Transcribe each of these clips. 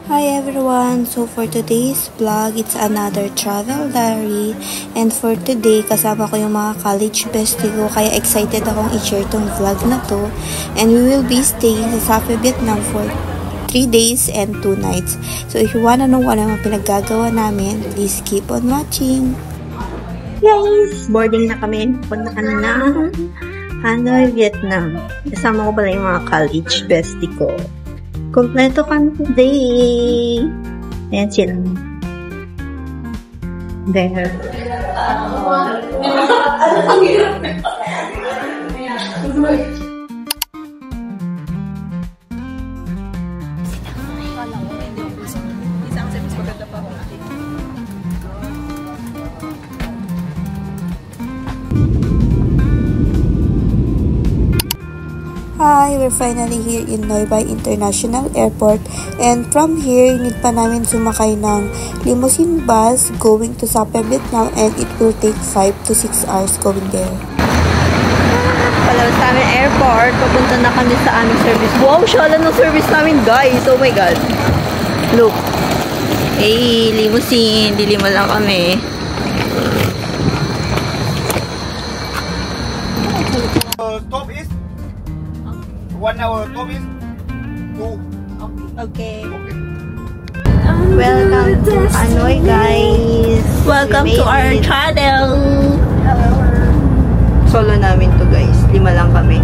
Hi everyone! So for today's vlog, it's another travel diary. And for today, kasama ko yung mga college bestie ko. Kaya excited akong i-share tong vlog na to. And we will be staying sa Sape, Vietnam for 3 days and 2 nights. So if you wanna know ano ang pinaggagawa namin, please keep on watching. Guys, boarding na kami. Punta ka na Hanoi, Vietnam. Kasama ko pala yung mga college bestie ko. Kompleto kami today. Ayan sila. There. Hi! We're finally here in Noi Bai International Airport, and from here, need pa namin sumakay ng limousine bus going to Sape, Vietnam, and it will take 5 to 6 hours going there. Palabas sa aming airport, papunta na kami sa aming service. Wow! Shala ng service namin, guys! Oh my God! Look! Hey! Limousine! Dilima lang kami. Top is 1 hour, top is 2. Okay. Welcome to Hanoi, guys. Welcome to our channel. Solo namin to, guys. 5 lang kami.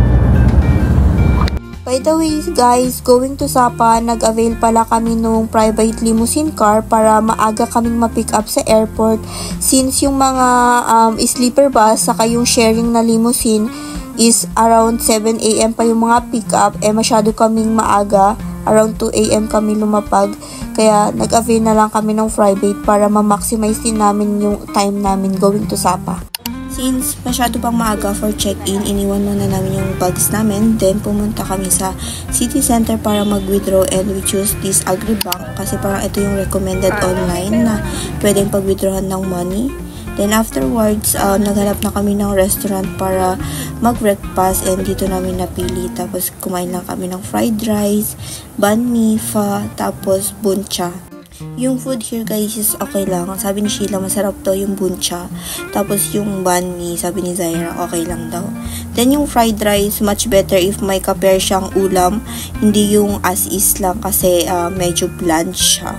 By the way, guys, going to Sapa, nag-avail pala kami nung private limousine car para maaga kaming ma-pick up sa airport. Since yung mga sleeper bus, saka yung sharing na limousine is around 7 AM pa yung mga pick up, masyado kaming maaga. Around 2 AM kami lumapag. Kaya nag-avail na lang kami ng private para ma-maximize din namin yung time namin going to Sapa. Since masyado pang maaga for check-in, iniwan muna namin yung bags namin. Then, pumunta kami sa city center para mag-withdraw, and we choose this Agribank kasi parang ito yung recommended online na pwedeng pag-withdrawhan ng money. Then, afterwards, naghanap na kami ng restaurant para mag-breakfast, and dito namin napili. Tapos, kumain lang kami ng fried rice, banh mi, pho, tapos buncha. Yung food here, guys, is okay lang. Sabi ni Sheila, masarap daw yung buncha. Tapos yung banh mi, sabi ni Zaira, okay lang daw. Then yung fried rice, much better if may ka-pair siyang ulam. Hindi yung as is lang kasi medyo bland siya.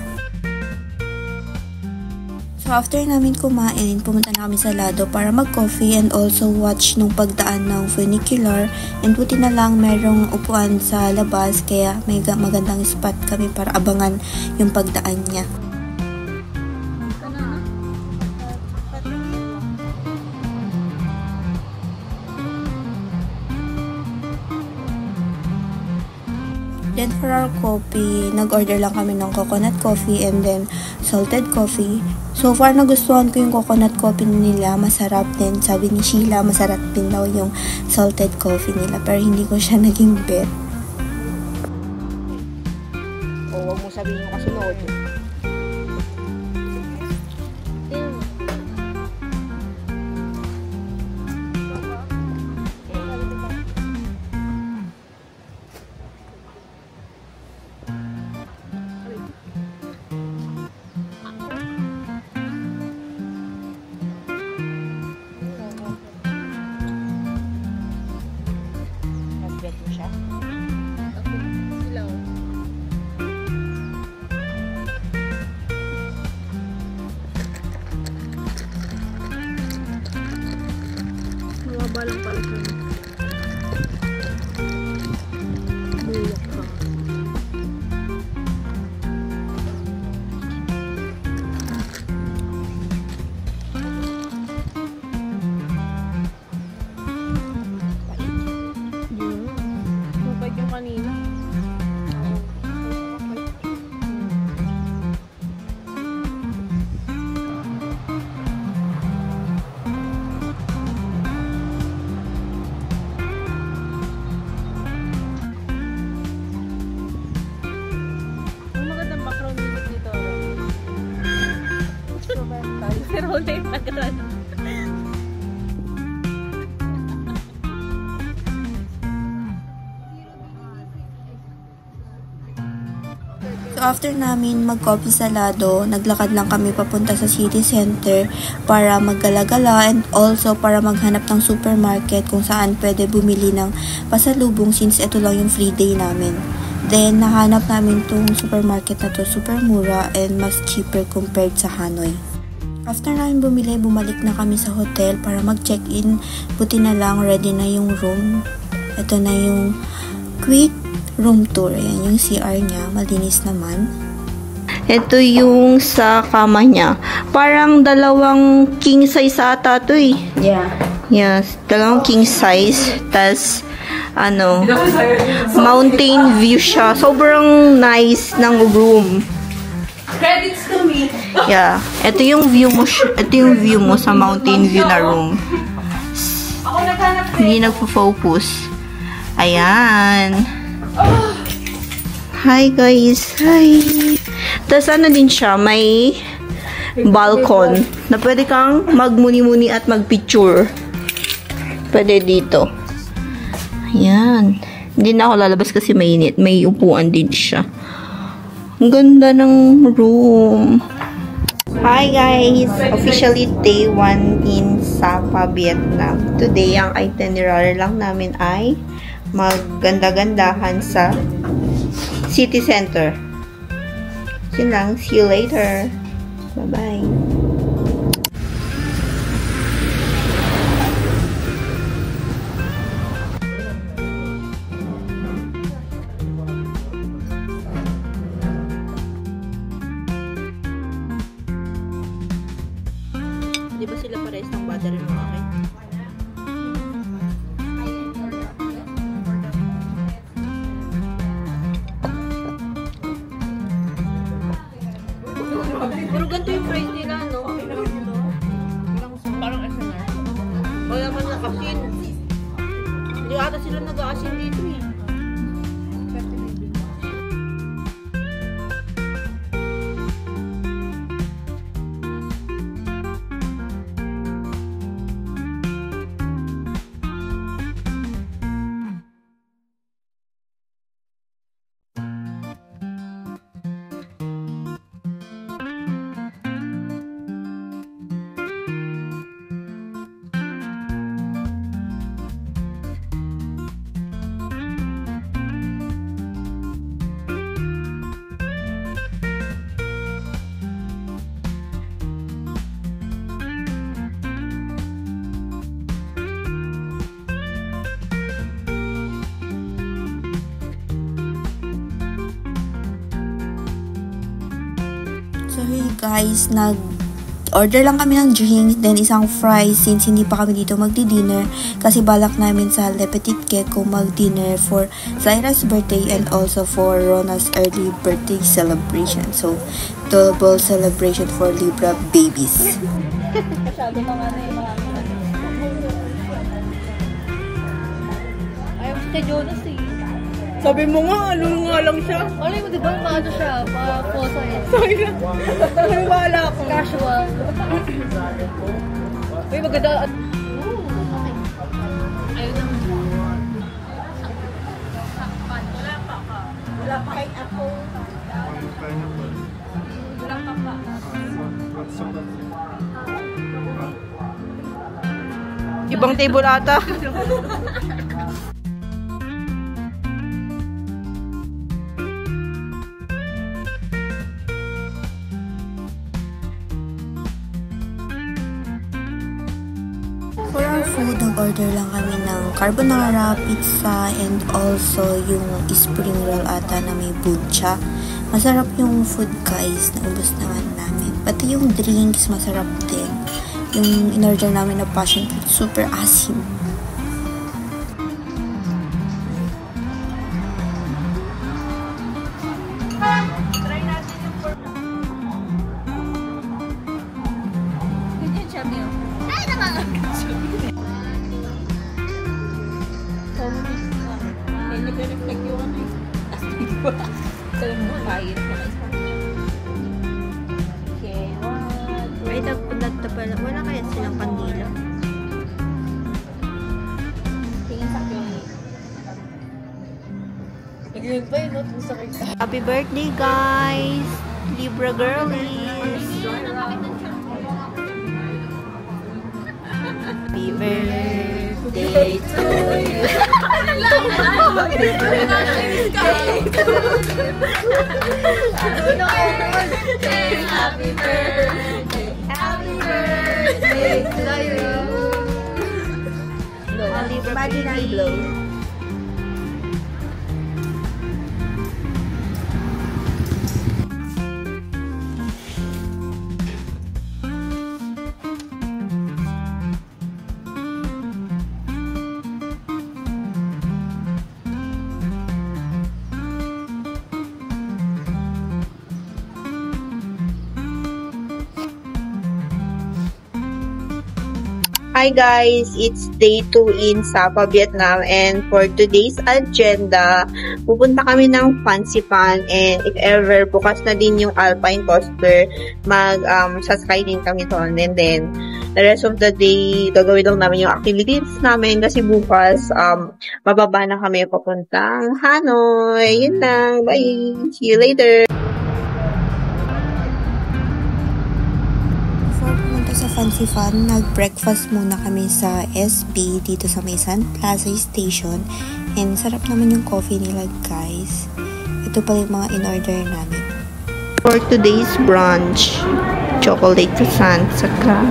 So after namin kumain, pumunta na kami sa Lado para mag-coffee and also watch nung pagdaan ng funicular. And buti na lang merong upuan sa labas, kaya may magandang spot kami para abangan yung pagdaan niya. Then for our coffee, nag-order lang kami ng coconut coffee and then salted coffee. So far, nagustuhan ko yung coconut coffee nila. Masarap din. Sabi ni Sheila, masarap din daw yung salted coffee nila. Pero hindi ko siya naging bet. Huwag mo sabihin yung kasunod. Balang pala kami. Buyak ka. Si Rona yung nag-run. So after namin mag-coffee sa Lado, naglakad lang kami papunta sa city center para maggala-gala and also para maghanap ng supermarket kung saan pwede bumili ng pasalubong since ito lang yung free day namin. Then nahanap namin tong supermarket na to, super mura and mas cheaper compared sa Hanoi. After namin bumili, bumalik na kami sa hotel para mag-check-in. Buti na lang, ready na yung room. Ito na yung quick room tour. Ayan yung CR niya. Malinis naman. Ito yung sa kama niya. Parang dalawang king size ata to eh. Yeah. Yes, dalawang king size. Tas, mountain view siya. Sobrang nice ng room. Credits to me. Yeah. Ito yung view mo. Ito yung view mo sa mountain view na room. Ako naghanap Hindi nagpo-focus. Ayan. Hi guys. Hi. Tapos din siya, may balcon na pwede kang magmuni-muni at magpicture. Pwede dito. Ayan. Hindi na ako lalabas kasi mainit. May upuan din siya. Ang ganda ng room. Hi guys! Officially day 1 in Sapa, Vietnam. Today, ang itinerary lang namin ay magganda-gandahan sa city center. Yun lang. See you later. Bye-bye. Di ba sila parehas ng battery ng akin? Pero ganito yung price nila, no? Parang SNR. Wala man nakasin. Hindi ata sila nag-aasin dito eh. So hey guys, nag-order lang kami ng drinks, then isang fries since hindi pa kami dito magdi-dinner kasi balak namin sa Le Petit Gecko mag-dinner for Zaira's birthday and also for Rona's early birthday celebration. So, double celebration for Libra babies. Masyado mga ayaw si Jonas eh. Sabi mo nga, ano nga lang siya? Alam mo, diba? Paano siya? Pa-posa eh. Sorry na. Wala ako. Casual. Uy, maganda. Ayun na. Wala pa kay ako. Wala pa pa. Ibang table ata. For our food, nag-order lang kami ng carbonara, pizza, and also yung spring roll ata na may buncha. Masarap yung food guys, naubos naman namin. Pati yung drinks, masarap din. Yung in-order namin na passion fruit, super asim. Ganyan siya, Mio. Ay, Ay, nag-reflect yung ano eh. Sabi mo, kain. Okay, what? Wait, Wala kaya silang kandila. Tingin sa akin. Nag-yun pa yun, no? Happy birthday, guys! Libra girlies! Happy birthday to you! Happy birthday to you! Imaginary blow. Hi guys, it's day 2 in Sapa, Vietnam, and for today's agenda, pupunta kami ng Fancy Pan, and if ever bukas na din yung Alpine Coaster, sasakay din kami doon, and then the rest of the day, gagawin lang namin yung activities namin kasi bukas, mababa na kami papuntang Hanoi. Yun lang, bye! See you later! Sa Fancy Fun, nag-breakfast muna kami sa SB dito sa may Sun Plaza Station, and sarap naman yung coffee nila, guys. Ito pala yung mga in-order namin. For today's brunch, chocolate croissant, saka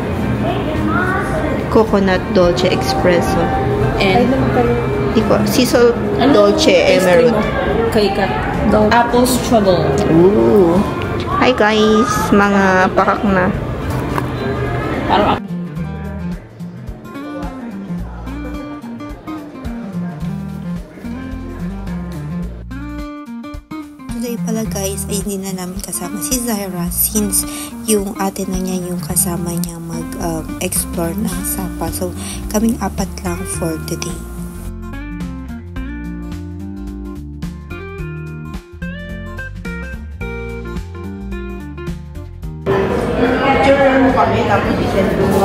coconut dolce espresso, and sisal dolce emerald. Cake. Apple struggle. Ooh. Hi guys, mga pakak na. Today pala guys ay hindi na namin kasama si Zyra since yung ate na niya yung kasama niya mag-explore ng Sapa. So kaming apat lang for today. Picture mo kami, tapos isend mo.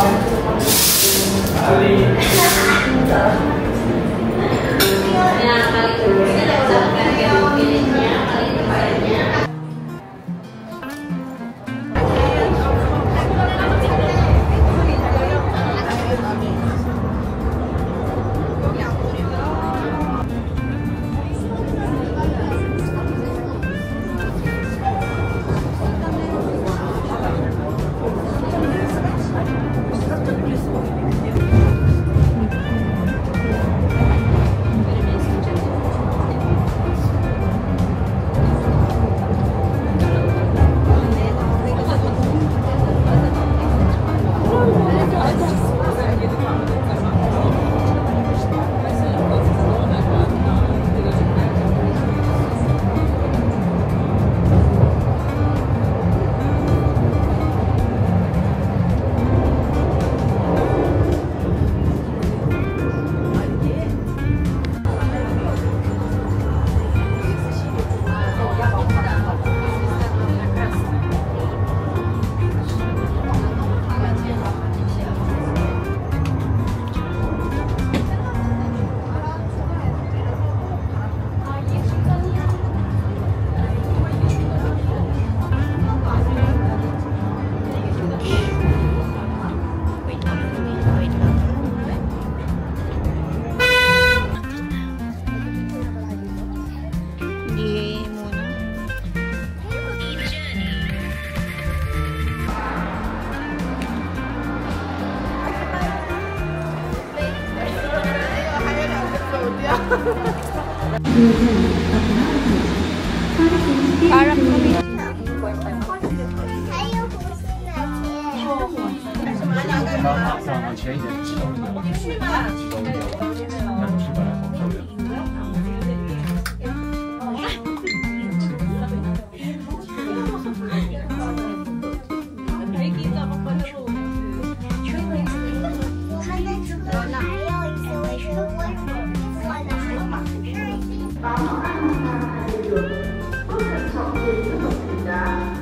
Parang kami.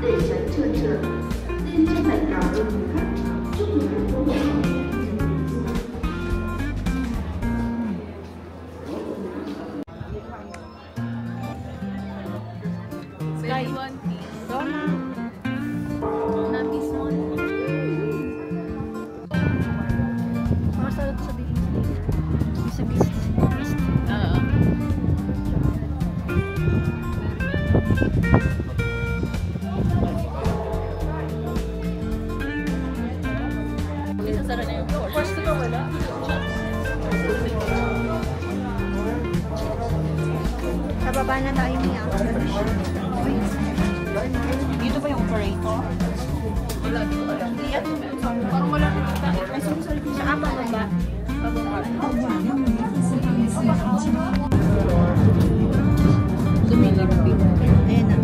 để tránh trơn trượt. Nên trên bạch cáo với khách chúc mừng Sa baba na tayo niya. Dito ba yung operator? Wala, dito alam. Parang wala na kita. Ay, sorry. Sa apa ba? Lumilipit. Ayan na.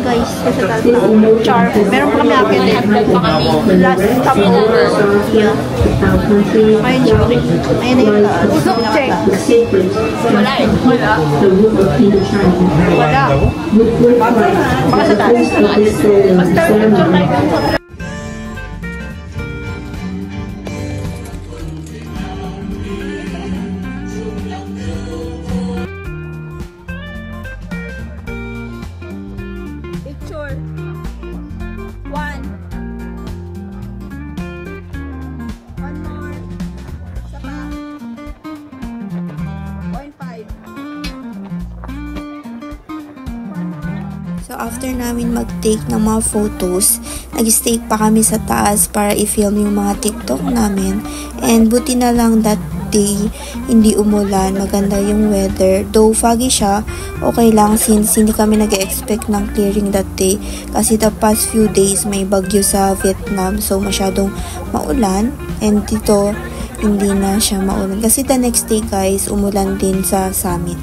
Guys, sa Talpa. Char. Meron pa kami akin din. Last stopover. Yeah. Ayun siya. Ayun na yung taas. Usok check. Wala eh. Wala. Wala. Baka sa taas. Basta picture tayo. Picture. 1. One more. Isa pa. 0.5. So after namin mag-take ng mga photos, nag-stay pa kami sa taas para i-film yung mga TikTok namin. And buti na lang that day, hindi umulan, maganda yung weather. Though foggy siya, okay lang since hindi kami nag-expect ng clearing that day. Kasi the past few days may bagyo sa Vietnam, so masyadong maulan. And dito, hindi na siya maulan. Kasi the next day guys, umulan din sa summit.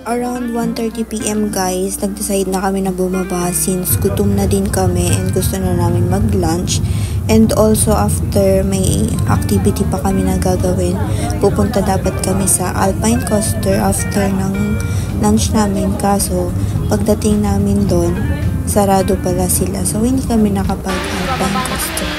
Around 1:30 PM guys, nag-decide na kami na bumaba since gutom na din kami and gusto na namin mag-lunch. And also after may activity pa kami na gagawin, pupunta dapat kami sa Alpine Coaster after ng lunch namin. Kaso pagdating namin doon, sarado pala sila. So hindi kami nakapag-Alpine Coaster.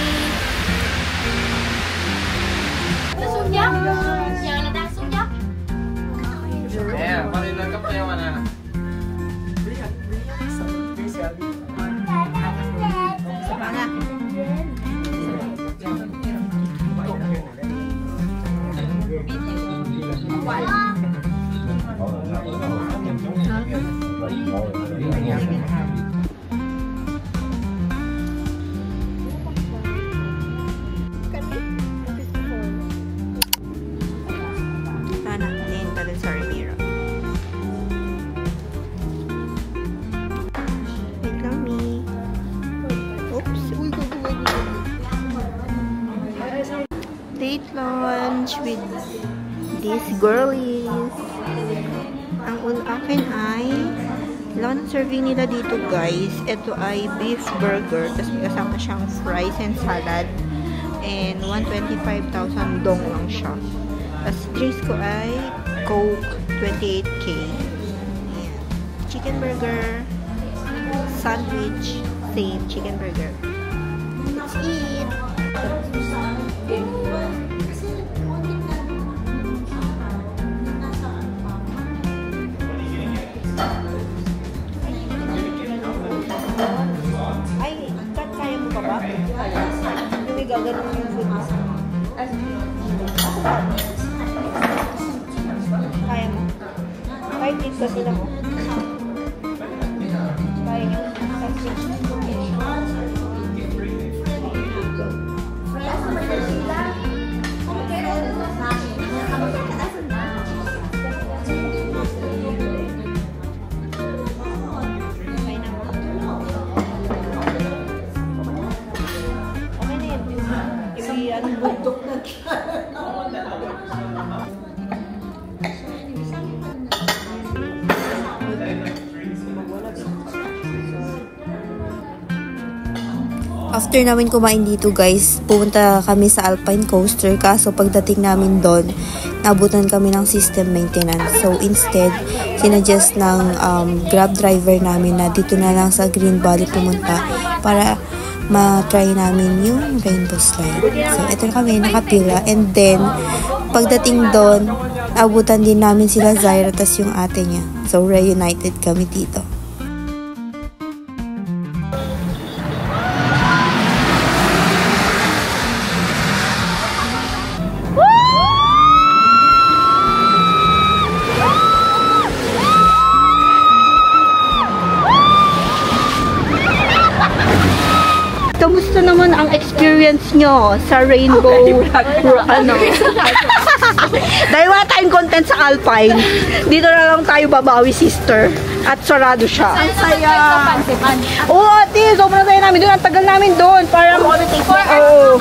Date lunch with these girlies. Ang akin ay ilan serving nila dito guys. Ito ay beef burger. Tapos may kasama siyang fries and salad. And 125,000 dong lang siya. Tapos drinks ko ay Coke 28K. Ayan. Chicken burger. Sandwich. Same chicken burger. Let's eat! Ay, kaya mo pa ba? Hindi gaganon yung food mo. Kaya mo? Kahit dito kasi lang mo. Kaya nyo? After namin kumain dito guys, pupunta kami sa Alpine Coaster. Kaso pagdating namin doon, nabutan kami ng system maintenance. So instead, sinadjust ng Grab driver namin na dito na lang sa Green Valley pumunta para ma-try namin yung rainbow slide. So, ito na kami, nakapila. And then, pagdating doon, abutan din namin sila Zaira tas yung ate niya. So, reunited kami dito. Kamusta naman ang experience nyo sa rainbow? Dahil wala tayong content sa Alpine, dito na lang tayo babawi, sister. At sarado siya. Ang saya. Oo, ate, sobrang saya namin doon. Ang tagal namin doon. Para mag-take na. Oo.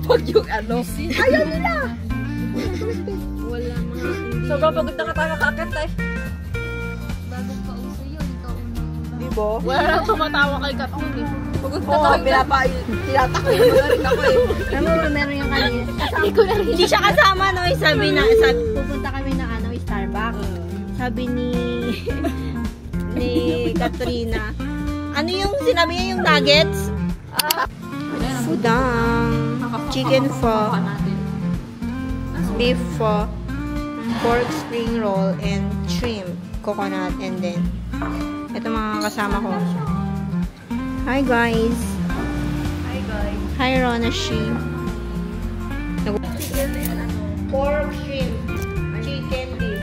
Pag yung ano. Ayaw nila! Wala mga hindi. Sobrang pagod na kakakakit eh. Bagong pauso yun. Ikaw unang. Diba? Wala lang tumatawa kay Katun eh. Pagod na Oo, tayo. tinatakot na rin ako eh. Alam mo, meron yung kanina. Hindi siya kasama, no? Sabi, pupunta kami ng Starbucks. Sabi ni Katrina, ano yung sinabi niya yung nuggets? Udang, chicken pho, beef pho, pork spring roll, and shrimp, coconut, and then ito mga kasama ko. Hi guys! Hi guys. Hi Ronashi! Pork, shrimp, chicken, beef.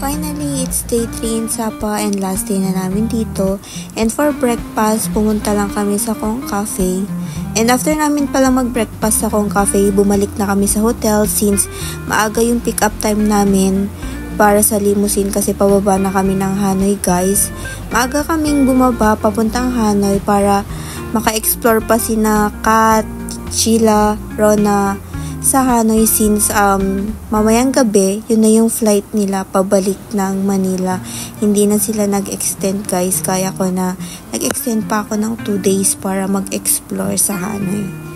Finally, it's day 3 in Sapa and last day na namin dito. And for breakfast, pumunta lang kami sa Kong Cafe. And after namin pala mag-breakfast sa Kong Cafe, bumalik na kami sa hotel since maaga yung pick-up time namin para sa limousine kasi pababa na kami ng Hanoi, guys. Maaga kaming bumaba papuntang Hanoi para maka-explore pa sina Kat, Sheila, Rona sa Hanoi since mamayang gabi, yun na yung flight nila pabalik ng Manila. Hindi na sila nag-extend, guys. Kaya ko na nag-extend pa ako ng 2 days para mag-explore sa Hanoi.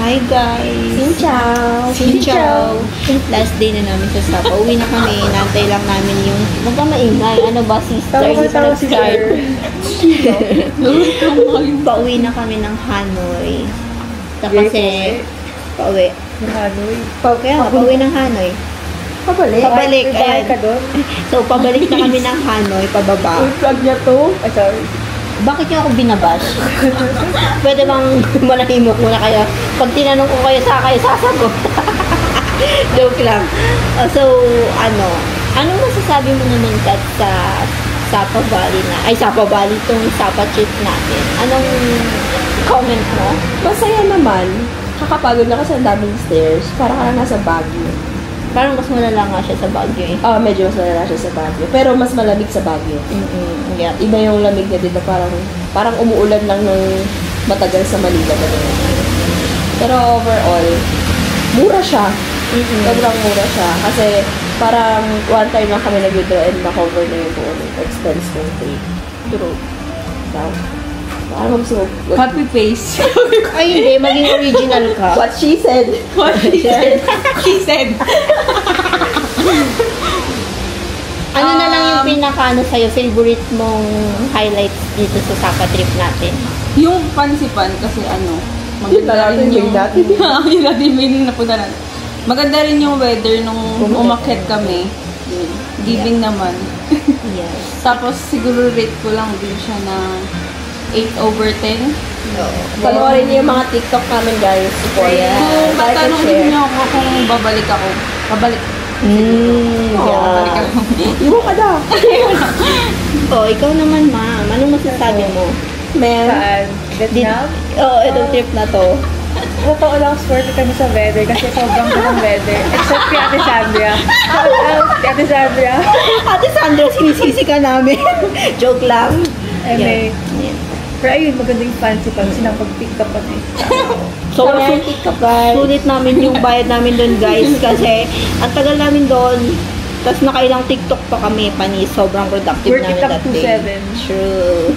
Hi guys! Xin chào! Xin chào! Last day na namin sa Sapa. Uwi na kami. Nantay lang namin yung... Huwag ka maingay. Ano ba, sister? Hindi pa nag-start. Pauwi na kami ng Hanoi. Kasi... Pauwi. Ng Hanoi? Kaya pauwi ng Hanoi. Pabalik? Pabalik. Ay, ka doon? So, pabalik na kami ng Hanoi, pababa. Vlog niya to? Ay, sorry. Bakit niyo ako binabash? Pwede bang manahimok muna kayo? Pag tinanong ko kayo sasagot. Joke lang. So, anong masasabi mo naman, Kat, sa Sapa Valley na? Ay, Sapa Valley itong Sapa trip natin. Anong comment mo? Masaya naman. Kakapagod na kasi ang daming stairs. Para ka lang nasa Baguio. Parang mas malala nga siya sa Baguio eh. Medyo mas malala siya sa Baguio. Pero mas malamig sa Baguio. Yeah. Iba yung lamig niya dito. Parang umuulan lang ng matagal sa Manila. Pero overall, mura siya. Sobrang mura siya. Kasi parang one time lang kami nag-withdraw and na-cover na yung buong expense ng trip. True. So, parang gusto mo. Happy face. Ay, hindi. Maging original ka. What she said. What she said. She said. Ano na lang yung pinaka-ano sa'yo, favorite mong highlights dito sa Sapa trip natin? Yung pansipan kasi Yun na maganda natin rin yung natin. Yun natin yung napunta natin. Maganda rin yung weather nung umakyat kami. Yun. Giving naman. Yes. Tapos siguro rate ko lang din siya na 8/10. Panoorin niyo yung mga TikTok namin, guys. Support. Kung Like and tatanungin share. niyo ako kung babalik ako, babalik. Yeah. Iwo ka na. Ikaw naman, ma'am. Anong masasabi mo? Man. Vietnam? Itong trip na to. Totoo lang, swerte kami sa weather kasi sobrang gandang weather. Except kay Ate Sandra. Shout out kay Ate Sandra. Ate Sandra, sinisisi ka namin. Joke lang. Eme. Yeah. Pero ayun, magandang fancy pag sinapag-pick up kami. So, Romantic ka ba? sulit namin yung bayad namin doon, guys. Kasi, ang tagal namin doon. Tapos nakailang TikTok pa kami, panis. Sobrang productive Worth namin it up that to day. 7. True.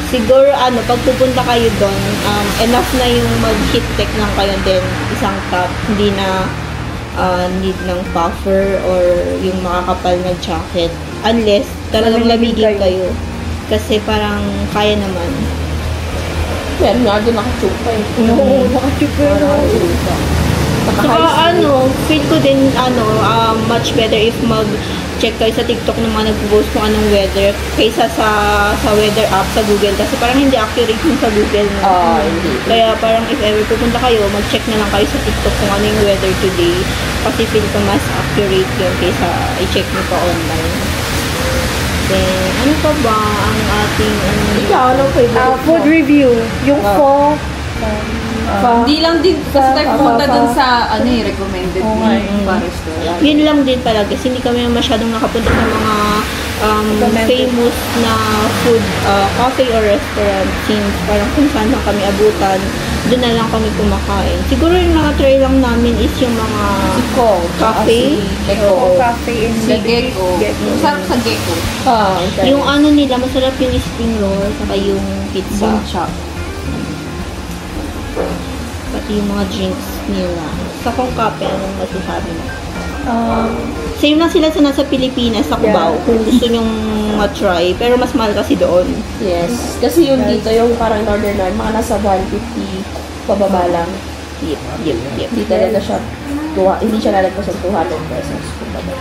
Siguro, pag pupunta kayo doon, enough na yung mag-hit tech lang kayo din. Isang top. Hindi na need ng puffer or yung makakapal na jacket. Unless, talagang lamigin kayo. Kasi parang kaya naman. Meron nga doon nakachupa eh. Oo, nakachupa. Saka feel ko din, much better if mag-check kayo sa TikTok ng mga nag-post kung anong weather kaysa sa weather app sa Google. Kasi parang hindi accurate yung sa Google. No? Hindi. Kaya parang if ever pupunta kayo, mag-check na lang kayo sa TikTok kung ano yung weather today. Kasi feel ko mas accurate yun kaysa i-check nyo pa online. Then, ano pa ba ang ating Ikaw, anong favorite Food review. Yung pho. Hindi lang din kasi tayo pumunta dun sa recommended restaurant. Yun lang din pala kasi hindi kami masyadong nakapunta sa mga famous na food cafe or restaurant since parang kung saan lang kami abutan, doon na lang kami kumakain. Siguro yung nakatry lang namin is yung mga cafe. Cafe in Si Gecko. Masarap sa Gecko. Yung nila, masarap yung spring roll saka yung pizza. Bone chop. Pati yung mga drinks nila. Sa kung kape, anong masasabi mo? Same lang sila sa nasa Pilipinas, sa Cubao, kung gusto nyong matry. Pero mas mahal kasi doon. Yes. Kasi yung dito, yung parang Northern Line, mga nasa 150 pababa lang. Yep. Hindi talaga siya, hindi siya lalagpas ng 200 pesos. Kumbaga.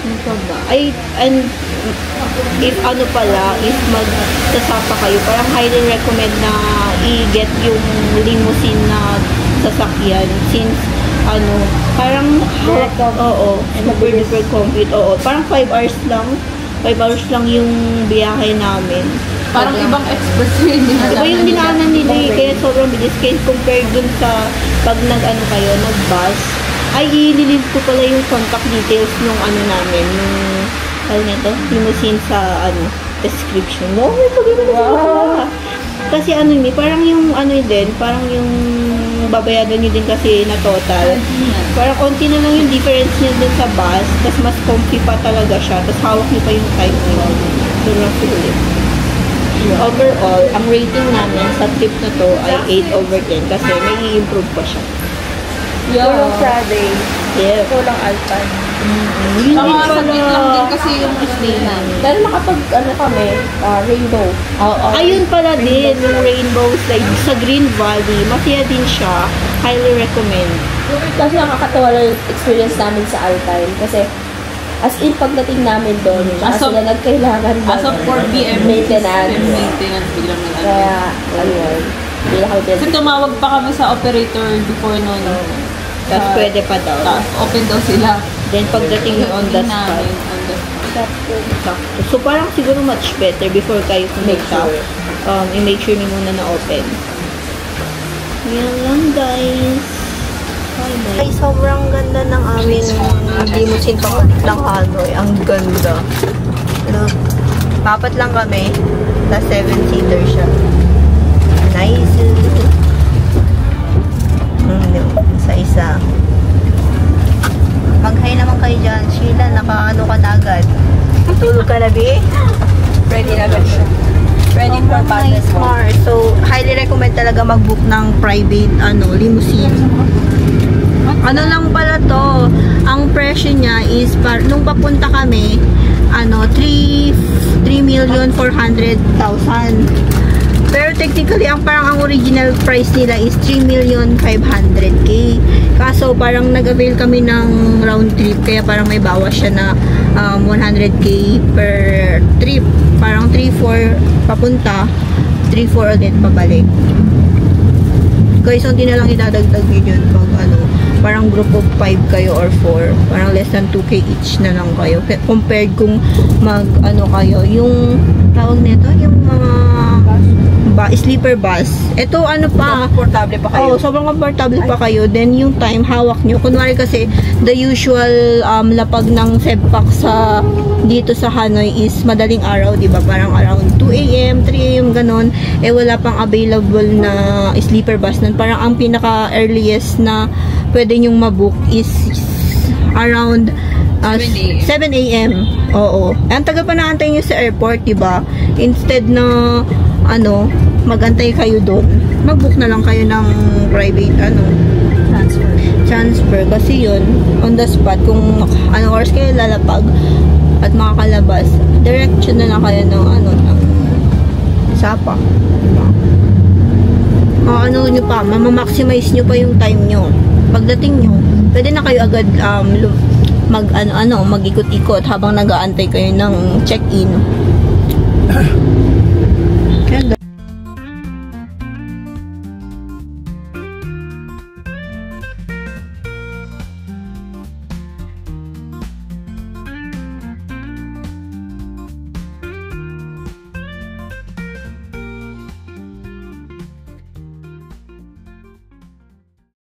Ano pa ba? And if if magsasapa kayo, parang highly recommend na i-get yung limousine na sasakyan since parang super duper compute. Parang 5 hours lang. 5 hours lang yung biyahe namin. Parang ibang expressway din. Diba yung dinaanan nila kaya sobrang bilis case compared dun sa pag nag-bus. Ay, ililink ko pala yung contact details nung namin, nito, limousine sa description. Wow, may pag-ibig Kasi parang yung din, parang yung babayadan nyo din kasi na total. Parang konti na lang yung difference nyo dun sa bus, tapos mas comfy pa talaga siya, tapos hawak nyo pa yung time nyo. Sobrang sulit. Overall, ang rating namin sa trip na to ay 8/10 kasi may i-improve pa siya. Walang Friday. Yeah. Walang Alpan. Mga saglit lang din kasi yung stay namin. Dahil makapag, kami, rainbow. Ayun pala din, yung rainbow slide sa Green Valley. Masaya din siya. Highly recommend. Kasi nakakatawa lang yung experience namin sa Alpine. Kasi, as in, pagdating namin doon, sila nagkailangan As of 4 p.m. maintenance. Biglang nag-ano. Kaya, ayun. Hindi na kami Kasi tumawag pa kami sa operator before noon. Tapos pwede pa daw. Tapos open daw sila. Then pagdating on the spot. So parang siguro much better before kayo Make pumunta. sure. i-make sure niyo muna na open. Yan lang guys. Bye-bye. Ay, sobrang ganda ng aming limousine pabalik ng Hanoi. Ang ganda. Look. Papat lang kami. Tapos 7-seater siya. Nice. Isa-isa. Mag-hi naman kayo dyan. Sheila, naka-ano ka na agad. Tulog ka na, B? Ready na agad siya. Ready for nice car. So, highly recommend talaga mag-book ng private limousine. Ano lang pala to, ang presyo niya is, nung papunta kami, 3,400,000. Pero technically, ang original price nila is 3,500,000. Kaso, parang nag-avail kami ng round trip, kaya parang may bawas siya na 100,000 per trip. Parang 3-4 papunta, 3-4 ulit pabalik. Guys, unti na lang idadagdag nyo yun pag parang group of 5 kayo or 4. Parang less than 2K each na lang kayo. Compared kung kayo, yung tawag nito, yung mga sleeper bus. Ito Komportable pa kayo. Sobrang komportable pa kayo. Then yung time, hawak nyo. Kunwari kasi, the usual lapag ng Sebpak dito sa Hanoi is madaling araw, di ba? Parang around 2 AM, 3 AM, ganon. Wala pang available na sleeper bus nun. Parang ang pinaka-earliest na pwede nyong mabook is around 7 AM. Oo. Ang taga pa naantay nyo sa airport, diba? Instead na magantay kayo doon, mag-book na lang kayo ng private transfer. Kasi yun, on the spot, kung anong oras kayo lalapag at makakalabas, direction na lang kayo ng Sapa. Diba? Nyo pa, maximize nyo pa yung time nyo. Pagdating nyo, pwede na kayo agad mag-ikot-ikot habang nag-aantay kayo ng check-in.